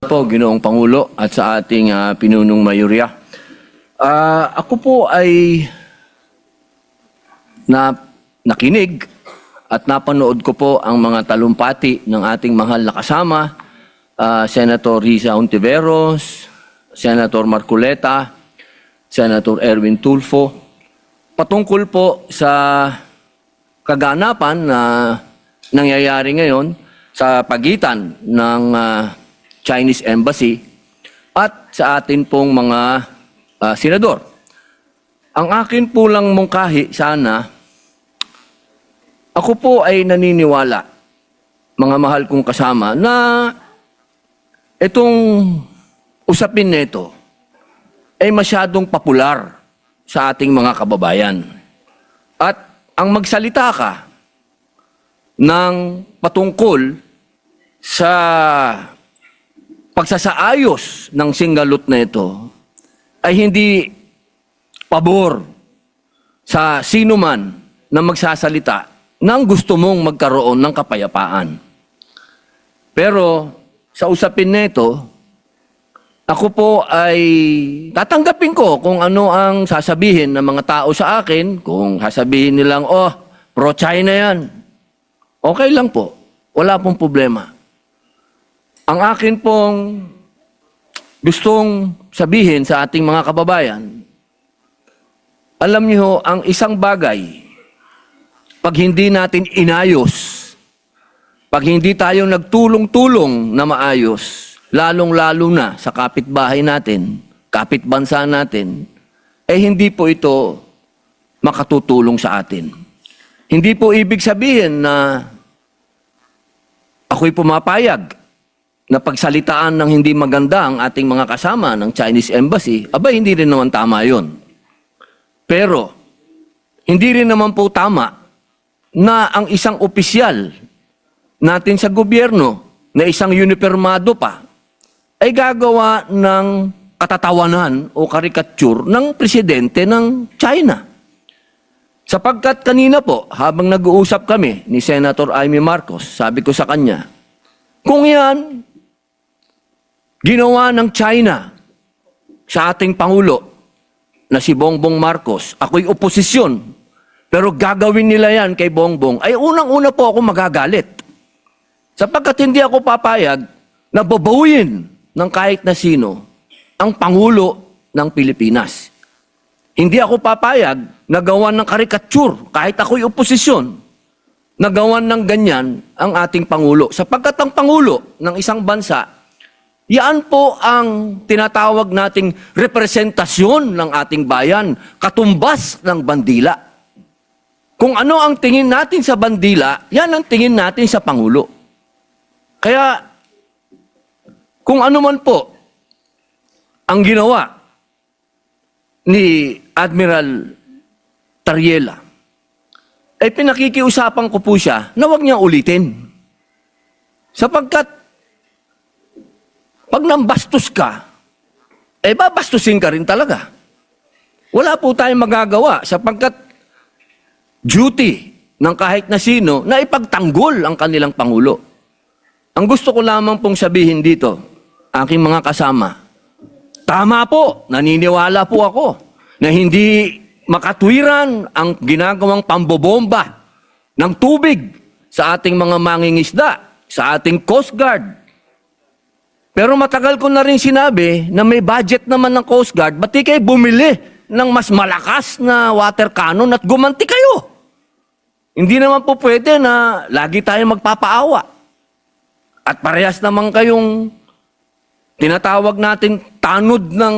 Po, Ginoong Pangulo at sa ating pinunong mayorya. Ako po ay nakinig at napanood ko po ang mga talumpati ng ating mahal na kasama, Senator Risa Hontiveros, Senator Marcoleta, Senator Erwin Tulfo, patungkol po sa kaganapan na nangyayari ngayon sa pagitan ng Chinese Embassy at sa atin pong mga senador. Ang akin po lang mungkahi sana, ako po ay naniniwala, mga mahal kong kasama, na itong usapin nito ay masyadong popular sa ating mga kababayan. At ang magsalita ka ng patungkol sa pagsasaayos ng Singalot na ito ay hindi pabor sa sino man na magsasalita nang gusto mong magkaroon ng kapayapaan. Pero sa usapin na ito, ako po ay tatanggapin ko kung ano ang sasabihin ng mga tao sa akin. Kung sasabihin nilang, oh, pro-China yan, okay lang po. Wala pong problema. Ang akin pong gustong sabihin sa ating mga kababayan, alam niyo, ang isang bagay, pag hindi natin inayos, pag hindi tayo nagtulong-tulong na maayos, lalong-lalo na sa kapitbahay natin, kapitbansa natin, hindi po ito makatutulong sa atin. Hindi po ibig sabihin na ako'y pumapayag na pagsalitaan ng hindi maganda ang ating mga kasama ng Chinese Embassy, hindi rin naman tama yun. Pero, hindi rin naman po tama na ang isang opisyal natin sa gobyerno, na isang unipermado pa, ay gagawa ng katatawanan o karikature ng presidente ng China. Sapagkat kanina po, habang nag-uusap kami ni Senator Amy Marcos, sabi ko sa kanya, kung yan ginawa ng China sa ating Pangulo na si Bongbong Marcos, ako'y oposisyon, pero gagawin nila yan kay Bongbong, ay unang-una po ako magagalit. Sapagkat hindi ako papayag na babawin ng kahit na sino ang Pangulo ng Pilipinas. Hindi ako papayag na gawan ng karikature kahit ako'y oposisyon, na gawan ng ganyan ang ating Pangulo. Sapagkat ang Pangulo ng isang bansa, yan po ang tinatawag nating representasyon ng ating bayan, katumbas ng bandila. Kung ano ang tingin natin sa bandila, yan ang tingin natin sa Pangulo. Kaya, kung ano man po ang ginawa ni Admiral Tariela, ay pinakikiusapan ko po siya na huwag niyang ulitin. Sapagkat, pag nambastos ka, babastusin ka rin talaga. Wala po tayong magagawa sapagkat duty ng kahit na sino na ipagtanggol ang kanilang Pangulo. Ang gusto ko lamang pong sabihin dito, aking mga kasama, tama po, naniniwala po ako na hindi makatwiran ang ginagawang pambobomba ng tubig sa ating mga mangingisda, sa ating Coast Guard. Pero matagal ko na rin sinabi na may budget naman ng Coast Guard, ba't di kayo bumili ng mas malakas na water cannon at gumanti kayo? Hindi naman po pwede na lagi tayong magpapaawa. At parehas naman kayong tinatawag natin tanod ng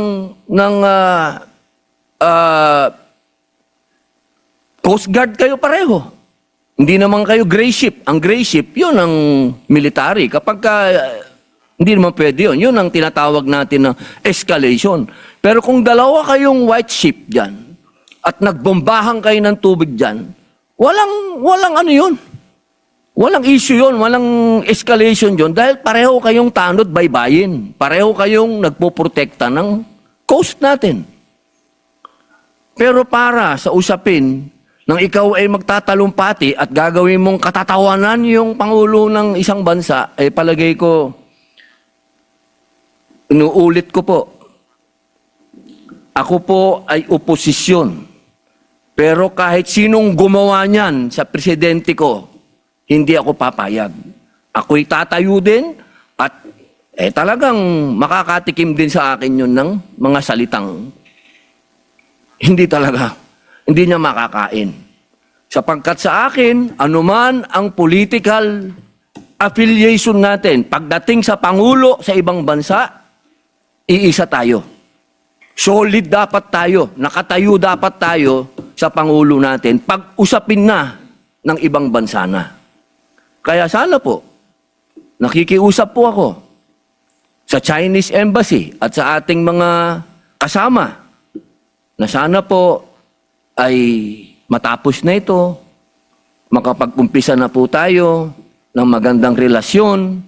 Coast Guard kayo pareho. Hindi naman kayo gray ship. Ang gray ship, yun ang military. Kapag hindi naman pwede yun. Yun ang tinatawag natin na escalation. Pero kung dalawa kayong white ship dyan at nagbombahan kayo ng tubig dyan, walang ano yun. Walang issue yun. Walang escalation yun. Dahil pareho kayong tanod baybayin. Pareho kayong nagpoprotekta ng coast natin. Pero para sa usapin nang ikaw ay magtatalumpati at gagawin mong katatawanan yung Pangulo ng isang bansa, palagay ko, Inuulit ko po, ako po ay oposisyon. Pero kahit sinong gumawa niyan sa presidente ko, hindi ako papayag. Ako'y tatayo din at talagang makakatikim din sa akin yun ng mga salitang hindi niya makakain. Sapagkat sa akin, anuman ang political affiliation natin, pagdating sa Pangulo sa ibang bansa, iisa tayo. Solid dapat tayo, nakatayo dapat tayo sa Pangulo natin, pag-usapin na ng ibang bansa na. Kaya sana po, nakikiusap po ako sa Chinese Embassy at sa ating mga kasama na sana po ay matapos na ito, makapag-umpisa na po tayo ng magandang relasyon,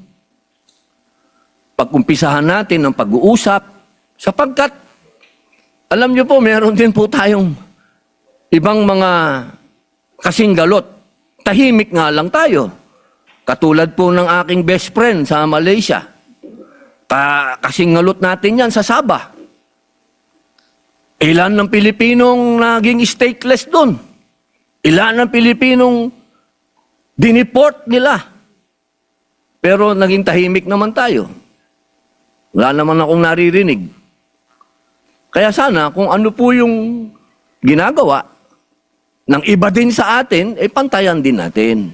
pag-umpisahan natin ng pag-uusap, sapagkat, alam niyo po, meron din po tayong ibang mga kasinggalot. Tahimik nga lang tayo. Katulad po ng aking best friend sa Malaysia. Kasingalot natin yan sa Sabah. Ilan ng Pilipinong naging stateless doon? Ilan ng Pilipinong dineport nila? Pero naging tahimik naman tayo. Wala naman akong naririnig. Kaya sana kung ano po yung ginagawa ng iba din sa atin, pantayan din natin.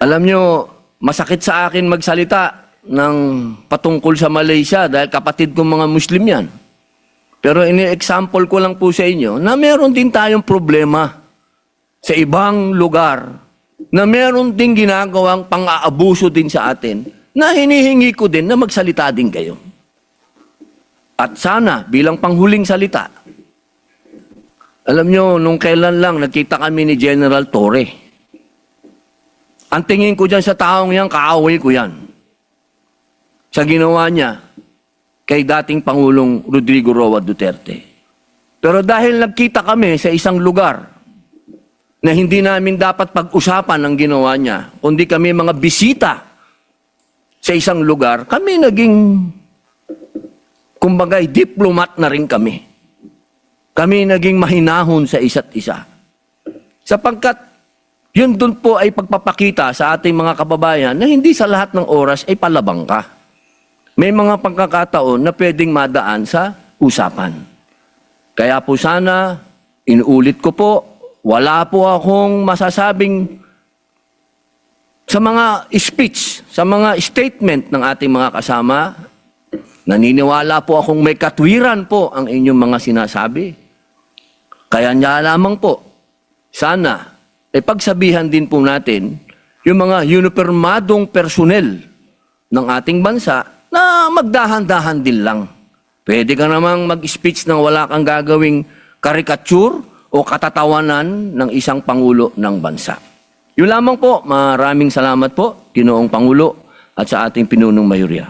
Alam nyo, masakit sa akin magsalita ng patungkol sa Malaysia dahil kapatid kong mga Muslim yan. Pero ini-example ko lang po sa inyo na meron din tayong problema sa ibang lugar na meron din ginagawang pang-aabuso din sa atin na hinihingi ko din na magsalita din kayo. At sana, bilang panghuling salita, alam nyo, nung kailan lang nakita kami ni General Torre. Ang tingin ko dyan sa taong yan, kaaway ko yan. Sa ginawa niya kay dating Pangulong Rodrigo Roa Duterte. Pero dahil nagkita kami sa isang lugar na hindi namin dapat pag-usapan ang ginawa niya, kundi kami mga bisita sa isang lugar, kami naging, kumbagay, diplomat na rin kami. Kami naging mahinahon sa isa't isa. Sapagkat yun dun po ay pagpapakita sa ating mga kababayan na hindi sa lahat ng oras ay palabang ka. May mga pagkakataon na pwedeng madaan sa usapan. Kaya po sana, inuulit ko po, wala po akong masasabing sa mga speech, sa mga statement ng ating mga kasama. Naniniwala po akong may katwiran po ang inyong mga sinasabi. Kaya niya lamang po, sana, pagsabihan din po natin yung mga unipermadong personel ng ating bansa na magdahan-dahan din lang. Pwede ka namang mag-speech nang wala kang gagawing karikature o katatawanan ng isang Pangulo ng bansa. Yun lamang po, maraming salamat po, Ginoong Pangulo at sa ating pinunong mayurya.